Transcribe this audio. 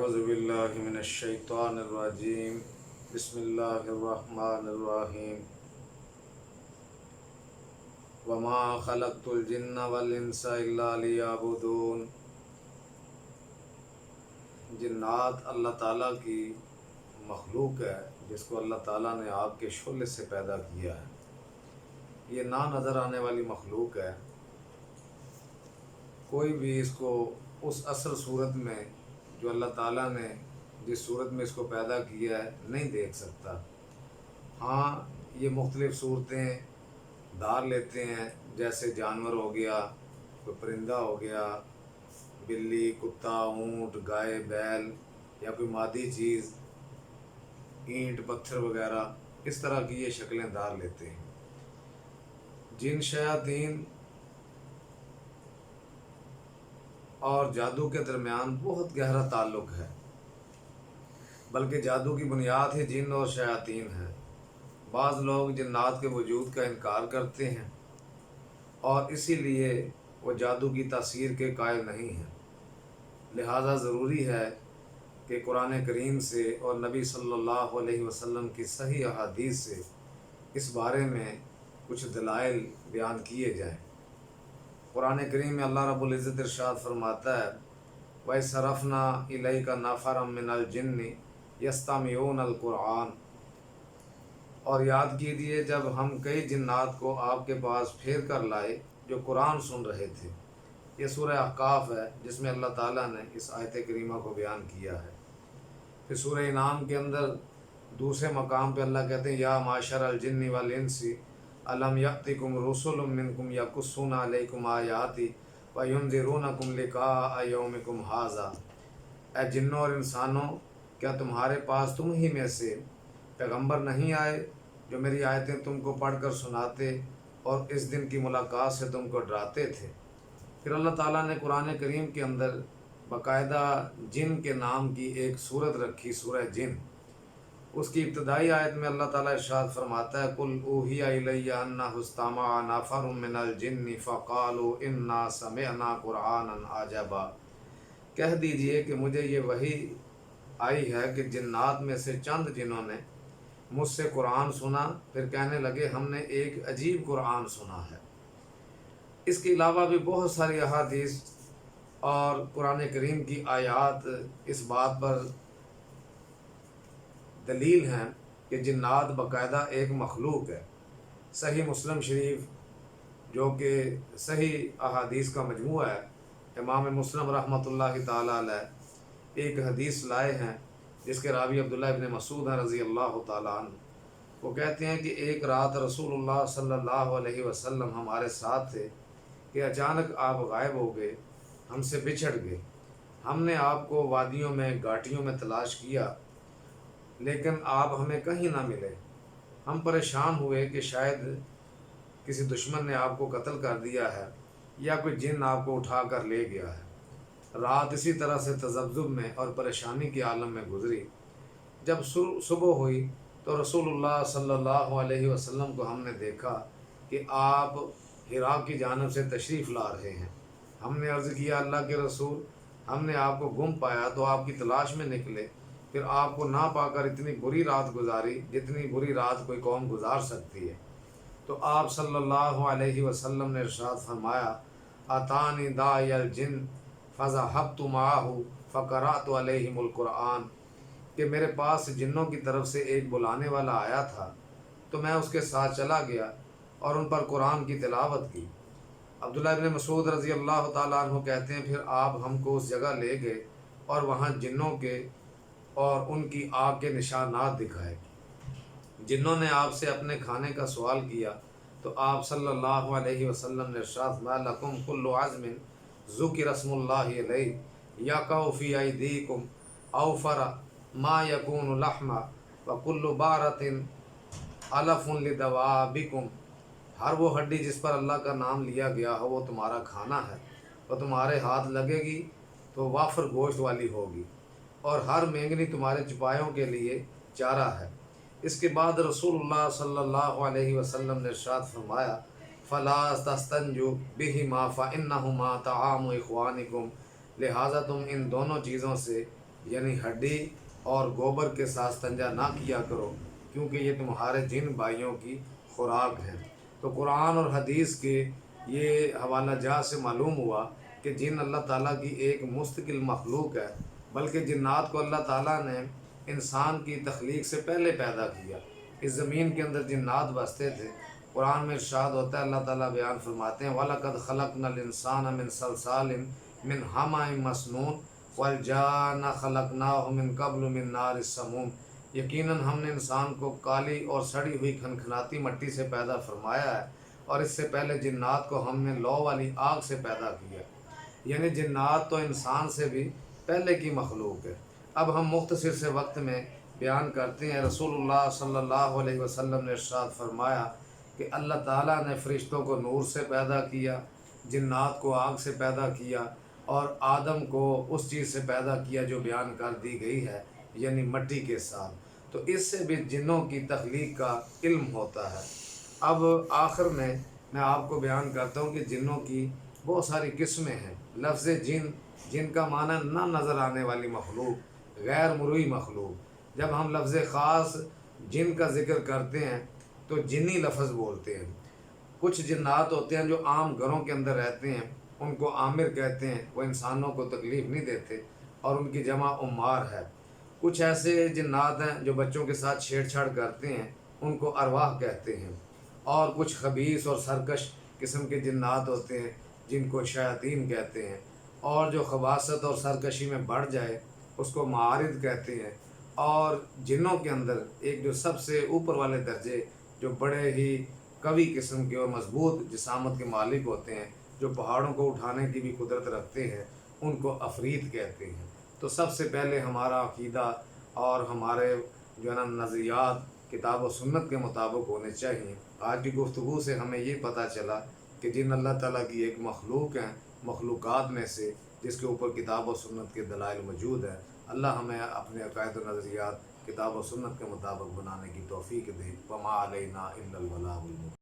अऊज़ु बिल्लाहि मिनश शैतानिर रजीम। बिस्मिल्लाहिर रहमानिर रहीम। वमा खलक़तुल जिन्ना वल इंसा इल्ला लियअबुदून। जिन्नात अल्लाह ताला की मखलूक है, जिसको अल्लाह ताला ने आग के शोले से पैदा किया है। ये ना नज़र आने वाली मखलूक है। कोई भी इसको उस असल सूरत में जो अल्लाह ताला ने जिस सूरत में इसको पैदा किया है नहीं देख सकता। हाँ, ये मुख्तलिफ़ सूरतें धार लेते हैं, जैसे जानवर हो गया, कोई परिंदा हो गया, बिल्ली, कुत्ता, ऊँट, गाय, बैल, या कोई मादी चीज़, ईंट, पत्थर वगैरह, इस तरह की ये शक्लें धार लेते हैं। जिन शयातीन और जादू के दरमियान बहुत गहरा ताल्लुक़ है, बल्कि जादू की बुनियाद ही जिन और शयातीन है। बाज़ लोग जिन्नात के वजूद का इनकार करते हैं और इसीलिए वो जादू की तासीर के कायल नहीं हैं। लिहाजा ज़रूरी है कि कुरान करीम से और नबी सल्लल्लाहु अलैहि वसल्लम की सही अहादीस से इस बारे में कुछ दलाइल बयान किए जाएँ। कुरान करीम में अल्लाह रब्बुल इज़्ज़त इरशाद फरमाता है, वसरफ़ना इलैका नफ़रम मिनल जिन्नि यस्तमिऊनल कुरान। और याद कीजिए जब हम कई जिन्नात को आपके पास फेर कर लाए जो कुरान सुन रहे थे। ये सूरह अहकाफ है, जिसमें अल्लाह ताला ने इस आयत करीमा को बयान किया है। फिर सूरह इनाम के अंदर दूसरे मकाम पे अल्लाह कहते हैं, या माशर अल जिन्नि वल इंसी अलम यअतिकुम रुसुलुम मिनकुम यकुस्सूना अलैकुम आयाति व युनज़िरूनकुम लिक़ाअ यौमिकुम हाज़ा। ऐ जिन्नों और इंसानों, क्या तुम्हारे पास तुम ही में से पैगंबर नहीं आए जो मेरी आयतें तुमको पढ़कर सुनाते और इस दिन की मुलाकात से तुमको डराते थे। फिर अल्लाह ताला ने कुरान करीम के अंदर बाकायदा जिन के नाम की एक सूरत रखी, सूरह जिन। उसकी इब्तदाई आयत में अल्लाह ताला इरशाद फरमाता है, कुल ऊहिया इलैया अन्नहु इस्तमअ नफ़रुम मिनल जिन्नि फ़क़ालू इन्ना समिअना कुरआनन अजबा। कह दीजिए कि मुझे ये वही आई है कि जिन्नात में से चंद जिन्हों ने मुझसे कुरान सुना, फिर कहने लगे हमने एक अजीब कुरान सुना है। इसके अलावा भी बहुत सारी अहादीस और कुरान करीम की आयात इस बात पर दलील हैं कि जिन्नात बाकायदा एक मखलूक है। सही मुस्लिम शरीफ, जो कि सही अहादीस का मजमूआ है, इमाम मुस्लिम रहमतुल्लाहि ताला अलैह एक हदीस लाए हैं जिसके रावी अब्दुल्लाह इब्न मसूद हैं रज़ी अल्लाह ताला अन्हु। वो कहते हैं कि एक रात रसूलुल्लाह सल्लल्लाहु अलैहि वसल्लम हमारे साथ थे कि अचानक आप गायब हो गए, हमसे बिछड़ गए। हमने आपको वादियों में, घाटियों में तलाश किया, लेकिन आप हमें कहीं ना मिले। हम परेशान हुए कि शायद किसी दुश्मन ने आपको कत्ल कर दिया है या कोई जिन आपको उठा कर ले गया है। रात इसी तरह से तज़ब्ज़ुब में और परेशानी के आलम में गुज़री। जब सुबह हुई तो रसूलुल्लाह सल्लल्लाहु अलैहि वसल्लम को हमने देखा कि आप हिरा की जानिब से तशरीफ़ ला रहे हैं। हमने अर्ज़ किया, अल्लाह के रसूल, हमने आपको गुम पाया तो आपकी तलाश में निकले, फिर आपको ना पाकर इतनी बुरी रात गुजारी जितनी बुरी रात कोई कौम गुजार सकती है। तो आप सल्लल्लाहु अलैहि वसल्लम ने इरशाद फरमाया, अतानी दाइयल जिन फ़ज़हब्तु माहु फ़क़रअतु अलैहिमुल कुरआन, कि मेरे पास जिन्नों की तरफ से एक बुलाने वाला आया था तो मैं उसके साथ चला गया और उन पर कुरान की तिलावत की। अब्दुल्लाह इब्न मसूद रज़ी अल्लाह ताला अन्हु कहते हैं, फिर आप हमको उस जगह ले गए और वहाँ जिन्नों के और उनकी आग के निशानात दिखाए। जिन्नों ने आपसे अपने खाने का सवाल किया तो आप सल्लल्लाहु अलैहि वसल्लम ने इरशाद फरमाया, लकुम कुल्लु अज़्मिन ज़ुकिर रस्मुल्लाहि अलैहि यक़उ फ़ी अयदीकुम औफ़र मा यकूनु लहमा व कुल्लु बारतिन अलफ़ुन लिदवाबिकुम। हर वो हड्डी जिस पर अल्लाह का नाम लिया गया हो वो तुम्हारा खाना है, वो तुम्हारे हाथ लगेगी तो वाफर गोश्त वाली होगी, और हर मेंगनी तुम्हारे चुपायों के लिए चारा है। इसके बाद रसूलुल्लाह सल्लल्लाहु अलैहि वसल्लम ने इरशाद फरमाया, फ़ला तस्तंजु बिहिमा फ़इन्नहुमा तआमु इख़वानिकुम। लिहाजा तुम इन दोनों चीज़ों से یعنی ہڈی اور گوبر کے ساتھ استنجا نہ کیا کرو، کیونکہ یہ تمہارے جن بھائیوں کی خوراک ہے۔ تو قرآن اور حدیث کے یہ حوالہ جات سے معلوم ہوا کہ جن اللہ تعالیٰ کی ایک مستقل مخلوق ہے، بلکہ جنات کو اللہ تعالیٰ نے انسان کی تخلیق سے پہلے پیدا کیا۔ اس زمین کے اندر جنات بستے تھے۔ قرآن میں ارشاد ہوتا ہے، اللہ تعالیٰ بیان فرماتے ہیں وَلَقَدْ خَلَقْنَا الْإِنسَانَ مِنْ صَلْصَالٍ مِنْ حَمَإٍ مَسْنُونٍ وَالْجَانَّ خَلَقْنَاهُ مِنْ قَبْلُ مِنْ نَارِ السَّمُومِ۔ یقیناً ہم نے انسان کو کالی اور سڑی ہوئی کھنکھناتی مٹی سے پیدا فرمایا ہے، اور اس سے پہلے جنات کو ہم نے لو والی آگ سے پیدا کیا۔ یعنی جنات تو انسان سے بھی پہلے کی مخلوق ہے۔ اب ہم مختصر سے وقت میں بیان کرتے ہیں۔ رسول اللہ صلی اللہ علیہ وسلم نے ارشاد فرمایا کہ اللہ تعالیٰ نے فرشتوں کو نور سے پیدا کیا، جنات کو آگ سے پیدا کیا، اور آدم کو اس چیز سے پیدا کیا جو بیان کر دی گئی ہے، یعنی مٹی کے ساتھ۔ تو اس سے بھی جنوں کی تخلیق کا علم ہوتا ہے۔ اب آخر میں آپ کو بیان کرتا ہوں کہ جنوں کی بہت ساری قسمیں ہیں۔ لفظ جن کا معنی نہ نظر آنے والی مخلوق، غیر مروئی مخلوق۔ جب ہم لفظ خاص جن کا ذکر کرتے ہیں تو جنی لفظ بولتے ہیں۔ کچھ جنات ہوتے ہیں جو عام گھروں کے اندر رہتے ہیں، ان کو عامر کہتے ہیں، وہ انسانوں کو تکلیف نہیں دیتے، اور ان کی جمع عمار ہے۔ کچھ ایسے جنات ہیں جو بچوں کے ساتھ چھیڑ چھاڑ کرتے ہیں، ان کو ارواح کہتے ہیں۔ اور کچھ خبیث اور سرکش قسم کے جنات ہوتے ہیں جن کو شیاطین کہتے ہیں، اور جو خباثت اور سرکشی میں بڑھ جائے اس کو معارض کہتے ہیں۔ اور جنوں کے اندر ایک جو سب سے اوپر والے درجے، جو بڑے ہی قوی قسم کے اور مضبوط جسامت کے مالک ہوتے ہیں، جو پہاڑوں کو اٹھانے کی بھی قدرت رکھتے ہیں، ان کو عفریت کہتے ہیں۔ تو سب سے پہلے ہمارا عقیدہ اور ہمارے جو ہے نا نظریات کتاب و سنت کے مطابق ہونے چاہیے۔ آج کی گفتگو سے ہمیں یہ پتہ چلا کہ جن اللہ تعالیٰ کی ایک مخلوق ہیں، مخلوقات میں سے، جس کے اوپر کتاب و سنت کے دلائل موجود ہیں۔ اللہ ہمیں اپنے عقائد و نظریات کتاب و سنت کے مطابق بنانے کی توفیق دے۔ وما علینا الا البلاغ المبین۔